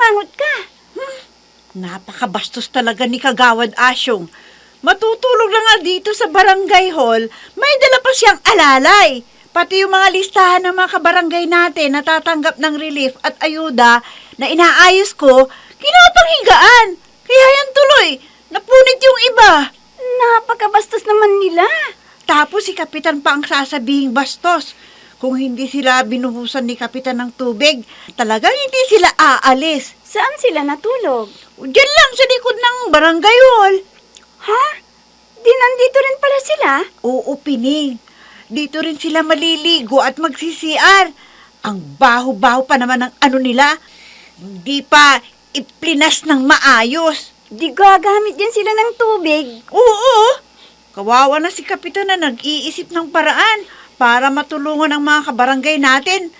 sumangot ka? Napakabastos talaga ni Kagawad Asyong. Matutulog lang nga dito sa barangay hall, may dala pa siyang alalay. Pati yung mga listahan ng mga kabarangay natin na tatanggap ng relief at ayuda na inaayos ko, kinapanghigaan. Kaya yan tuloy, napunit yung iba. Napakabastos naman nila. Tapos si Kapitan pa ang sasabihing bastos. Kung hindi sila binuhusan ni Kapitan ng tubig, talagang hindi sila aalis. Saan sila natulog? Diyan lang sa likod ng barangay hall. Ha? Di nandito rin pala sila? Oo, Pining. Dito rin sila maliligo at magsisiar. Ang baho-baho pa naman ng ano nila. Hindi pa iplinas ng maayos. Di gagamit din sila ng tubig. Oo. Kawawa na si Kapitan na nag-iisip ng paraan para matulungan ang mga kabarangay natin.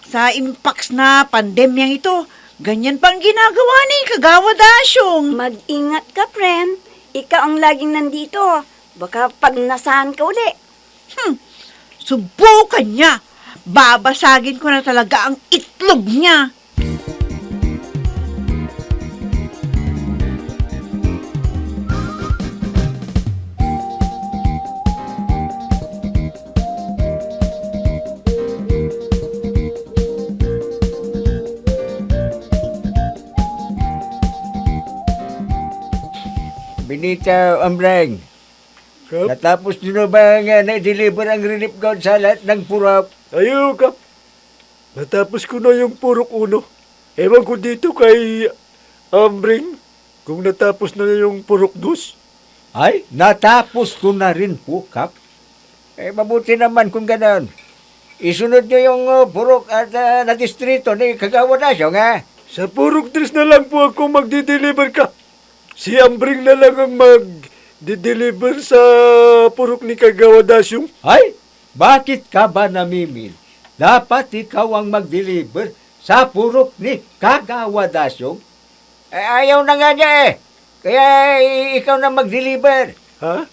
Sa impacts na pandemyang ito, ganyan pang ginagawa ni Kagawad Asyong. Mag-ingat ka, friend. Ikaw ang laging nandito. Baka pag nasaan ka uli. Subukan niya. Babasagin ko na talaga ang itlog niya. Benita Ambreng, natapos nyo na ba nga na-deliver ang relief gown sa lahat ng purok? Ayaw, Kap. Natapos ko na yung purok uno. Ewan ko dito kay Ambring kung natapos na niya yung purok dos. Ay, natapos ko na rin po, Kap. Mabuti naman kung gano'n. Isunod nyo yung purok at na distrito ni Kagawad Asyong, ha? Sa purok 3 na lang po ako magdi-deliver, Kap. Si Ambring na lang ang mag-deliver sa purok ni Kagawad Asyong. Ay, bakit ka ba namimil? Dapat ikaw ang mag-deliver sa purok ni Kagawad Asyong. Ayaw na nga niya eh. Kaya ikaw na mag-deliver. Ha?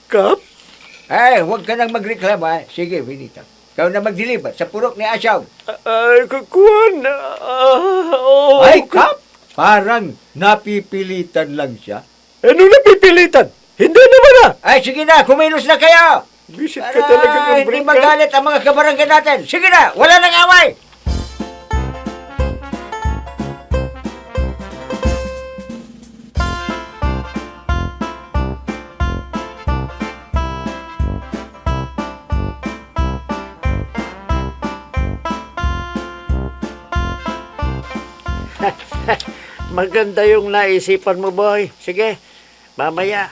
Kap? Ay, huwag ka nang magreklamo, ha? Sige, Benita. Ikaw na mag-deliver sa purok ni Asyong. Ay, kakuan. Oo. Ay, Kap! Parang napipilitan lang siya. Ano napipilitan? Hindi naman ah. Ay, sige na, kumilos na kayo! Bisit ka talaga ng Hindi magalit ang mga kabarangay natin. Sige na, wala nang away! Maganda yung naisipan mo, boy. Sige, mamaya.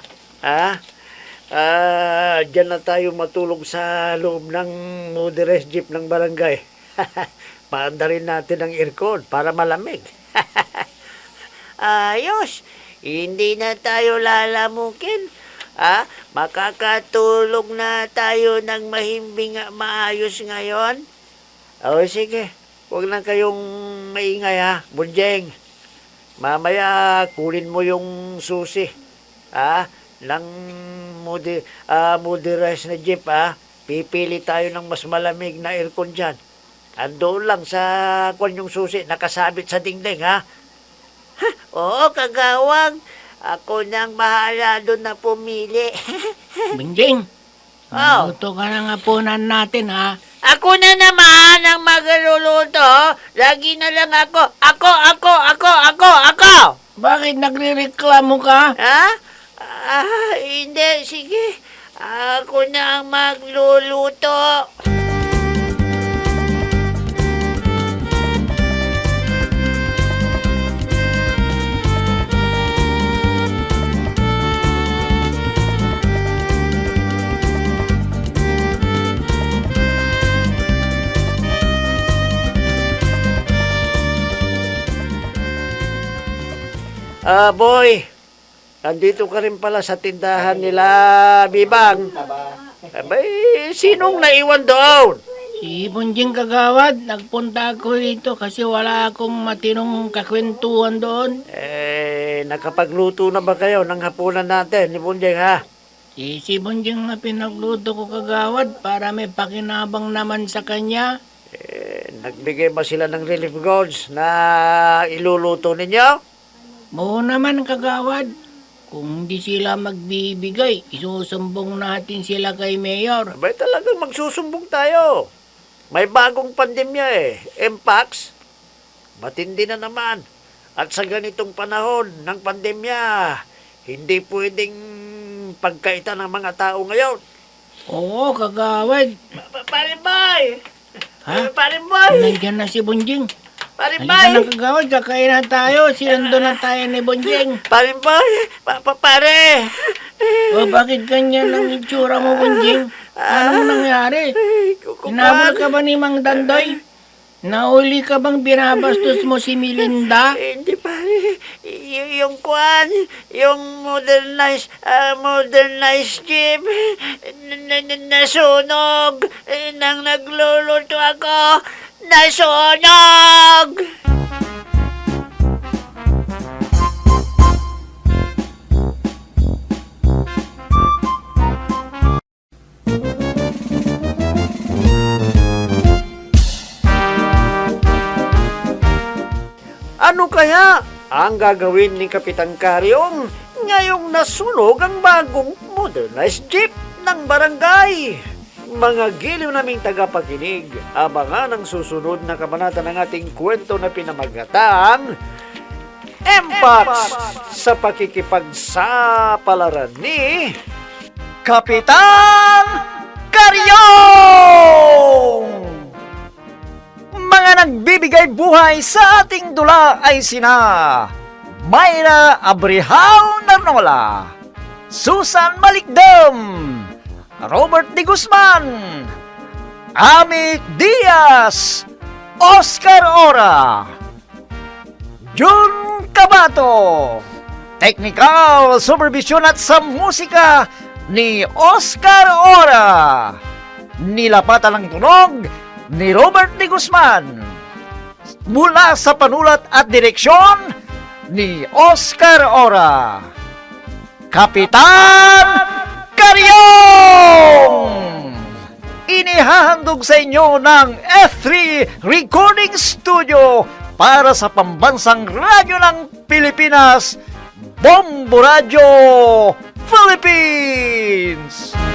Diyan na tayo matulog sa loob ng motorized jeep ng barangay. Paanda rin natin ang aircon para malamig. Ayos, hindi na tayo lalamukin. Makakatulog na tayo ng mahimbing at maayos ngayon. O sige, huwag lang kayong maingay ha, Bunjeng. Mamaya kunin mo yung susi. Ng motorized na jeep Pipili tayo ng mas malamig na aircon dyan. Andoon lang sa yung susi, nakasabit sa dingding Oo, Kagawang. Ako nang bahala doon na pumili. Benjing, Oh. luto ka ng hapunan natin, ha? Ako na naman ang magluluto. Lagi na lang ako. Ako. Bakit nagrereklamo ka? Hindi. Sige. Ako na ang magluluto. Boy, andito ka rin pala sa tindahan nila, Bibang. Abay, sinong naiwan doon? Si Benjing Kagawad, nagpunta ako dito kasi wala akong matinong kakwentuhan doon. Nakapagluto na ba kayo ng hapunan natin ni Bunjeng, ha? Si Benjing na pinagluto ko Kagawad para may pakinabang naman sa kanya. nagbigay ba sila ng relief goods na iluluto ninyo? Oo naman, kagawad. Kung hindi sila magbibigay, isusumbong natin sila kay Mayor. Abay talagang magsusumbong tayo. May bagong pandemya Mpox. Matindi na naman. At sa ganitong panahon ng pandemya, hindi pwedeng pagkaitan ng mga tao ngayon. Oo, kagawad. Parimbay! Ha? Parimbay! Nandiyan na si Bunjing. Parimbay! Halika na, kagawad. Kakain na tayo. Sinando na tayo ni Bunjing. Parimbay! Pare! O, bakit ganyan ang itsura mo, Bunjing? Anong nangyari? Hinabol ka ba ni Mang Dandoy? Nauli ka bang binabastos mo si Melinda? Hindi pare. Yung kwan, yung modernized jeep, nasunog. Nang nagluluto ako, nasunog! Ano kaya ang gagawin ni Kapitan Karyong ngayong nasunog ang bagong modernized jeep ng barangay? Mga giliw naming tagapakinig, abangan ang susunod na kabanata ng ating kwento na pinamagatang Mpox sa pakikipagsapalaran ni Kapitan Karyong! Mga nagbibigay buhay sa ating dula ay sina Mayra Abrihal Narnola, Susan Malikdam, Robert De Guzman, Amik Diaz, Oscar Ora, Jun Cabato, Technical Supervision at sa musika ni Oscar Ora, nilapatan ng tunog ni Robert De Guzman, mula sa panulat at direksyon ni Oscar Ora. Kapitan Karyong! Inihahandog sa inyo ng F3 Recording Studio para sa pambansang radyo ng Pilipinas, Bombo Radio Philippines!